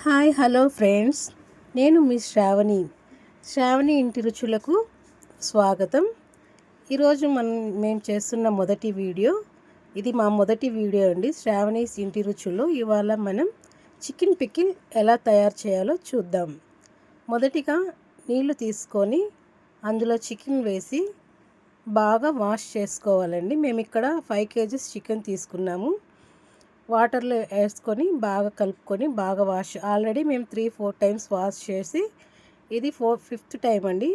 Hi hello friends, నేను మీ శ్రావణి ఇంటి రుచులకు స్వాగతం. ఈరోజు మేము చేస్తున్న మొదటి వీడియో, ఇది మా మొదటి వీడియో అండి. శ్రావణీస్ ఇంటి రుచుల్లో ఇవాళ మనం చికెన్ పికిల్ ఎలా తయారు చేయాలో చూద్దాం. మొదటిగా నీళ్లు తీసుకొని అందులో చికెన్ వేసి బాగా వాష్ చేసుకోవాలండి. మేము ఇక్కడ 5 kgs చికెన్ తీసుకున్నాము. వాటర్లో వేసుకొని బాగా కలుపుకొని బాగా ఆల్రెడీ మేము 3-4 టైమ్స్ వాష్ చేసి ఇది 5th టైం అండి.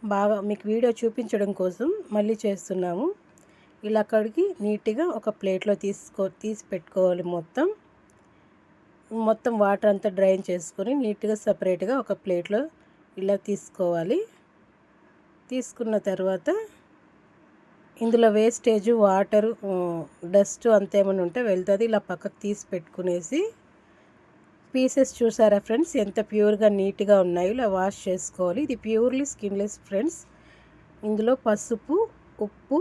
బాగా మీకు వీడియో చూపించడం కోసం మళ్ళీ చేస్తున్నాము. ఇలా కడిగి నీట్గా ఒక ప్లేట్లో తీసి పెట్టుకోవాలి. మొత్తం వాటర్ అంతా డ్రైన్ చేసుకొని నీట్గా సపరేట్గా ఒక ప్లేట్లో ఇలా తీసుకోవాలి. తీసుకున్న తర్వాత ఇందులో వేస్టేజ్ వాటరు డస్ట్ అంతేమైనా ఉంటే వెళ్తుంది. ఇలా పక్కకు తీసి పెట్టుకునేసి పీసెస్ చూసారా ఫ్రెండ్స్, ఎంత ప్యూర్గా నీట్గా ఉన్నాయో ఇలా వాష్ చేసుకోవాలి. ఇది ప్యూర్లీ స్కిన్లెస్ ఫ్రెండ్స్. ఇందులో పసుపు, ఉప్పు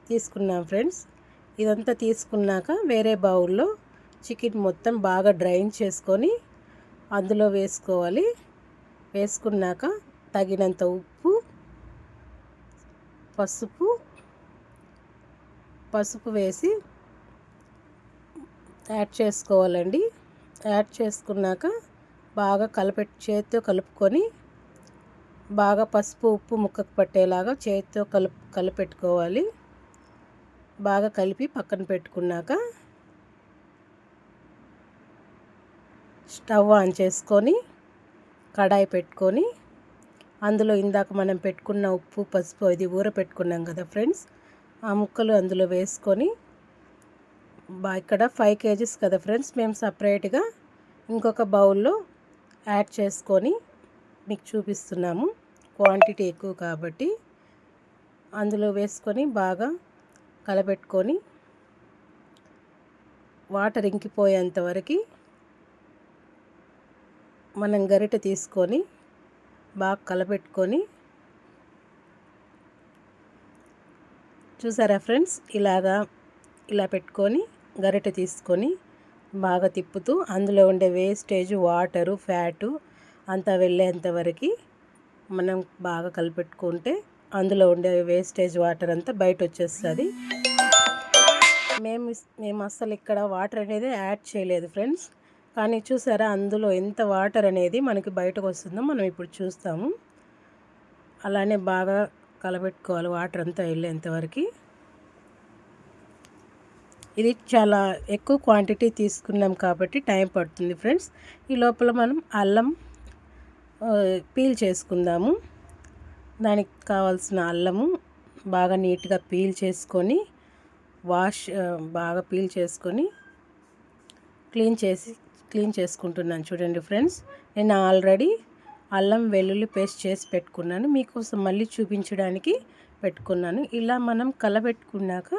తీసుకున్నాం ఫ్రెండ్స్. ఇదంతా తీసుకున్నాక వేరే బౌల్లో చికెన్ మొత్తం బాగా డ్రైన్ చేసుకొని అందులో వేసుకోవాలి. వేసుకున్నాక తగినంత ఉప్పు, పసుపు వేసి యాడ్ చేసుకోవాలండి. యాడ్ చేసుకున్నాక బాగా చేతితో కలుపుకొని బాగా పసుపు ఉప్పు ముక్కకు పట్టేలాగా చేతితో కలిపెట్టుకోవాలి. బాగా కలిపి పక్కన పెట్టుకున్నాక స్టవ్ ఆన్ చేసుకొని కడాయి పెట్టుకొని అందులో ఇందాక మనం పెట్టుకున్న ఉప్పు పసుపు ఇది ఊర పెట్టుకున్నాం కదా ఫ్రెండ్స్, ఆ ముక్కలు అందులో వేసుకొని ఇక్కడ 5 kgs కదా ఫ్రెండ్స్, మేము సపరేట్గా ఇంకొక బౌల్లో యాడ్ చేసుకొని మీకు చూపిస్తున్నాము. క్వాంటిటీ ఎక్కువ కాబట్టి అందులో వేసుకొని బాగా కలపెట్టుకొని వాటర్ ఇంకిపోయేంత వరకు మనం గరిటె తీసుకొని బాగా కలపెట్టుకొని చూసారా ఫ్రెండ్స్, ఇలా పెట్టుకొని గరిటె తీసుకొని బాగా తిప్పుతూ అందులో ఉండే వేస్టేజ్ వాటరు ఫ్యాటు అంతా వెళ్ళేంత వరకు మనం బాగా కలిపెట్టుకుంటే అందులో ఉండే వేస్టేజ్ వాటర్ అంతా బయట వచ్చేస్తుంది. మేము అస్సలు ఇక్కడ వాటర్ అనేది యాడ్ చేయలేదు ఫ్రెండ్స్, కానీ చూసారా అందులో ఎంత వాటర్ అనేది మనకి బయటకు వస్తుందో మనం ఇప్పుడు చూస్తాము. అలానే బాగా కలబెట్టుకోవాలి వాటర్ అంతా వెళ్ళేంతవరకు. ఇది చాలా ఎక్కువ క్వాంటిటీ తీసుకున్నాం కాబట్టి టైం పడుతుంది ఫ్రెండ్స్. ఈ లోపల మనం అల్లం పీల్ చేసుకుందాము. దానికి కావాల్సిన అల్లము బాగా నీట్గా పీల్ చేసుకొని బాగా పీల్ చేసుకొని క్లీన్ చేసుకుంటున్నాను. చూడండి ఫ్రెండ్స్, నేను ఆల్రెడీ అల్లం వెల్లుల్లి పేస్ట్ చేసి పెట్టుకున్నాను, మీకోసం మళ్ళీ చూపించడానికి పెట్టుకున్నాను. ఇలా మనం కలబెట్టుకున్నాక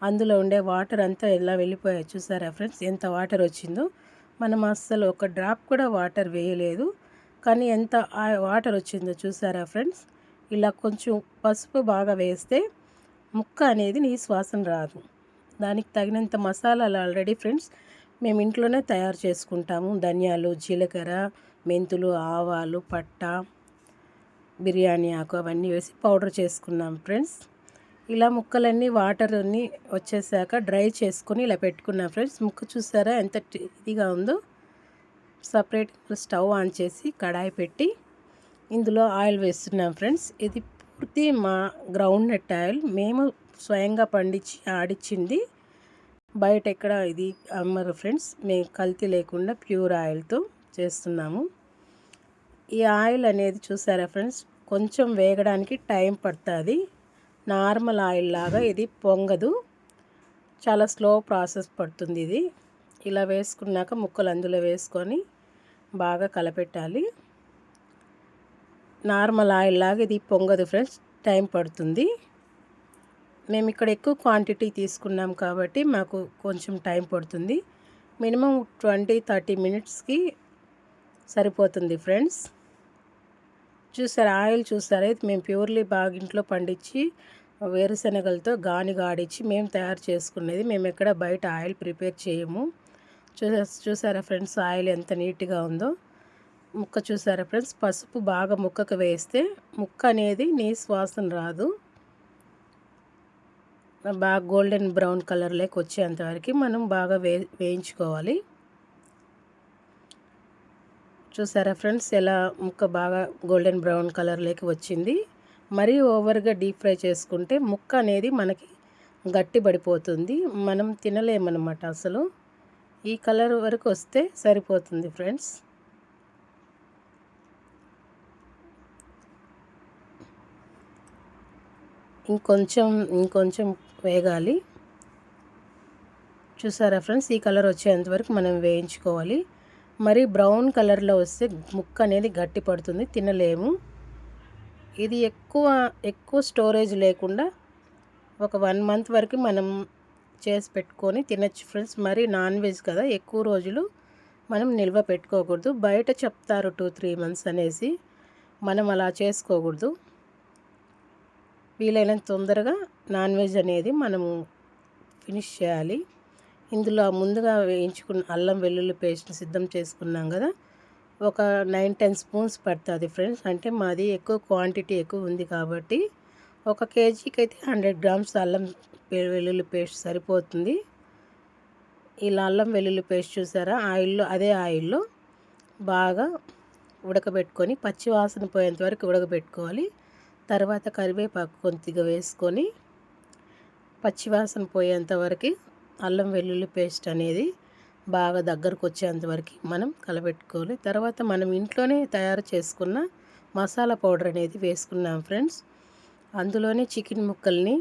అందులో ఉండే వాటర్ అంతా ఎలా వెళ్ళిపోయాయి చూసారా ఫ్రెండ్స్, ఎంత వాటర్ వచ్చిందో. మనం అస్సలు ఒక డ్రాప్ కూడా వాటర్ వేయలేదు, కానీ ఎంత వాటర్ వచ్చిందో చూసారా ఫ్రెండ్స్. ఇలా కొంచెం పసుపు బాగా వేస్తే ముక్క అనేది నీ వాసన రాదు. దానికి తగినంత మసాలాలు ఆల్రెడీ ఫ్రెండ్స్ మేము ఇంట్లోనే తయారు చేసుకుంటాము. ధనియాలు, జీలకర్ర, మెంతులు, ఆవాలు, పట్ట, బిర్యానీ ఆకు అవన్నీ వేసి పౌడర్ చేసుకున్నాం ఫ్రెండ్స్. ఇలా ముక్కలన్నీ వాటర్ అన్నీ వచ్చేసాక డ్రై చేసుకొని ఇలా పెట్టుకున్నాం ఫ్రెండ్స్. ముక్క చూసారా ఎంత ఇదిగా ఉందో. సపరేట్ స్టవ్ ఆన్ చేసి కడాయి పెట్టి ఇందులో ఆయిల్ వేస్తున్నాం ఫ్రెండ్స్. ఇది పూర్తి మా గ్రౌండ్ నట్ ఆయిల్, మేము స్వయంగా పండించి ఆడిచ్చింది. బయట ఎక్కడ ఇది అమ్మరు ఫ్రెండ్స్, మేము కల్తీ లేకుండా ప్యూర్ ఆయిల్తో చేస్తున్నాము. ఈ ఆయిల్ అనేది చూసారా ఫ్రెండ్స్ కొంచెం వేగడానికి టైం పడుతుంది. నార్మల్ ఆయిల్ లాగా ఇది పొంగదు, చాలా స్లో ప్రాసెస్ పడుతుంది ఇది. ఇలా వేసుకున్నాక ముక్కలు అందులో వేసుకొని బాగా కలపెట్టాలి. నార్మల్ ఆయిల్ లాగా ఇది పొంగదు ఫ్రెండ్స్, టైం పడుతుంది. మేము ఇక్కడ ఎక్కువ క్వాంటిటీ తీసుకున్నాం కాబట్టి మాకు కొంచెం టైం పడుతుంది. మినిమం 20-30 మినిట్స్కి సరిపోతుంది ఫ్రెండ్స్. చూసారా ఆయిల్ చూసారా, ఇది మేము ప్యూర్లీ బాగా ఇంట్లో పండించి వేరుశనగలతో గానిగా ఆడిచ్చి మేము తయారు చేసుకునేది. మేము ఎక్కడ బయట ఆయిల్ ప్రిపేర్ చేయము. చూసారా ఫ్రెండ్స్ ఆయిల్ ఎంత నీట్గా ఉందో. ముక్క చూసారా ఫ్రెండ్స్, పసుపు బాగా ముక్కకు వేస్తే ముక్క అనేది నీసు వాసన రాదు. బాగా గోల్డెన్ బ్రౌన్ కలర్లోకి వచ్చేంతవరకు మనం బాగా వేయించుకోవాలి. చూసారా ఫ్రెండ్స్ ఎలా ముక్క బాగా గోల్డెన్ బ్రౌన్ కలర్లోకి వచ్చింది. మరీ ఓవర్గా డీప్ ఫ్రై చేసుకుంటే ముక్క అనేది మనకి గట్టి పడిపోతుంది, మనం తినలేమన్నమాట అసలు. ఈ కలర్ వరకు వస్తే సరిపోతుంది ఫ్రెండ్స్. ఇంకొంచెం వేగాలి. చూసారా ఫ్రెండ్స్, ఈ కలర్ వచ్చేంతవరకు మనం వేయించుకోవాలి. మరి బ్రౌన్ కలర్లో వస్తే ముక్క అనేది గట్టి పడుతుంది, తినలేము. ఇది ఎక్కువ స్టోరేజ్ లేకుండా ఒక 1 మంత్ వరకు మనం చేసి పెట్టుకొని తినచ్చు ఫ్రెండ్స్. మరి నాన్ వెజ్ కదా, ఎక్కువ రోజులు మనం నిల్వ పెట్టుకోకూడదు. బయట చెప్తారు 2-3 మంత్స్ అనేసి, మనం అలా చేసుకోకూడదు. వీలైనంత తొందరగా నాన్ వెజ్ అనేది మనము ఫినిష్ చేయాలి. ఇందులో ముందుగా వేయించుకున్న అల్లం వెల్లుల్లి పేస్ట్ సిద్ధం చేసుకున్నాం కదా, ఒక 9-10 స్పూన్స్ పడుతుంది ఫ్రెండ్స్. అంటే మాది ఎక్కువ క్వాంటిటీ ఎక్కువ ఉంది కాబట్టి 1 కేజీకి అయితే 100 గ్రామ్స్ అల్లం వెల్లుల్లి పేస్ట్ సరిపోతుంది. ఇలా అల్లం వెల్లుల్లి పేస్ట్ చూసారా, అదే ఆయిల్లో బాగా ఉడకబెట్టుకొని పచ్చి వాసన పోయేంత వరకు ఉడకబెట్టుకోవాలి. తర్వాత కరివేపాకు కొద్దిగా వేసుకొని పచ్చివాసన పోయేంత వరకు అల్లం వెల్లుల్లి పేస్ట్ అనేది బాగా దగ్గరకు వచ్చేంతవరకు మనం కలబెట్టుకోవాలి. తర్వాత మనం ఇంట్లోనే తయారు చేసుకున్న మసాలా పౌడర్ అనేది వేసుకున్నాం ఫ్రెండ్స్. అందులోనే చికెన్ ముక్కల్ని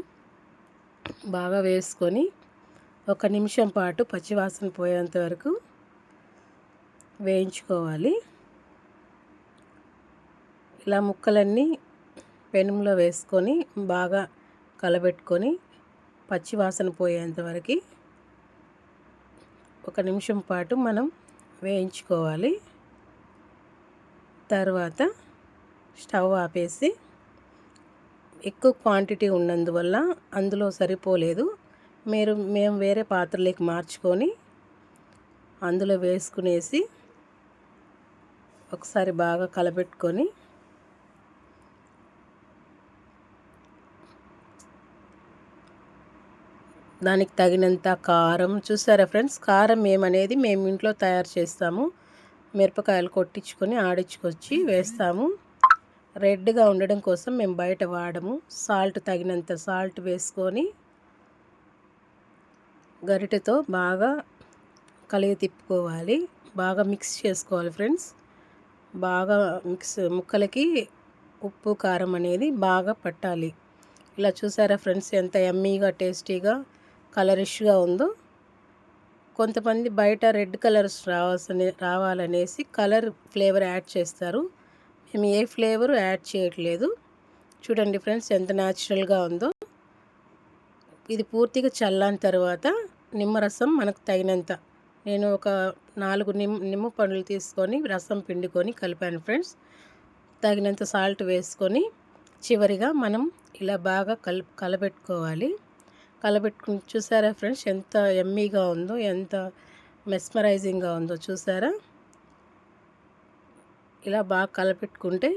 బాగా వేసుకొని 1 నిమిషం పాటు పచ్చివాసన పోయేంత వరకు వేయించుకోవాలి. ఇలా ముక్కలన్నీ పెనంలో వేసుకొని బాగా కలబెట్టుకొని పచ్చివాసన పోయేంత వరకు 1 నిమిషం పాటు మనం వేయించుకోవాలి. తర్వాత స్టవ్ ఆపేసి, ఎక్కువ క్వాంటిటీ ఉన్నందువల్ల అందులో సరిపోలేదు, మేము వేరే పాత్రలోకి మార్చుకొని అందులో వేసుకునేసి ఒకసారి బాగా కలబెట్టుకొని దానికి తగినంత కారం. చూసారా ఫ్రెండ్స్, కారం మేము ఇంట్లో తయారు చేస్తాము. మిరపకాయలు కొట్టించుకొని ఆడించుకొచ్చి వేస్తాము. రెడ్గా ఉండడం కోసం మేము బయట వాడము. తగినంత సాల్ట్ వేసుకొని గరిటెతో బాగా కలిగి తిప్పుకోవాలి. బాగా మిక్స్ చేసుకోవాలి ఫ్రెండ్స్. బాగా ముక్కలకి ఉప్పు కారం అనేది బాగా పట్టాలి. ఇలా చూసారా ఫ్రెండ్స్, ఎంత యమ్మీగా టేస్టీగా కలరిష్గా ఉందో. కొంతమంది బయట రెడ్ కలర్స్ రావాలనేసి కలర్ ఫ్లేవర్ యాడ్ చేస్తారు. మేము ఏ ఫ్లేవరు యాడ్ చేయట్లేదు. చూడండి ఫ్రెండ్స్, ఎంత న్యాచురల్గా ఉందో. ఇది పూర్తిగా చల్లారిన తర్వాత నిమ్మరసం మనకు తగినంత, నేను ఒక 4 నిమ్మ పండ్లు తీసుకొని రసం పిండుకొని కలిపాను ఫ్రెండ్స్. తగినంత సాల్ట్ వేసుకొని చివరిగా మనం ఇలా బాగా కలబెట్టుకోవాలి. చూసారా ఫ్రెండ్స్, ఎంత యమ్మీగా ఉందో, ఎంత మెస్మరైజింగ్గా ఉందో చూసారా. ఇలా బాగా కలపెట్టుకుంటే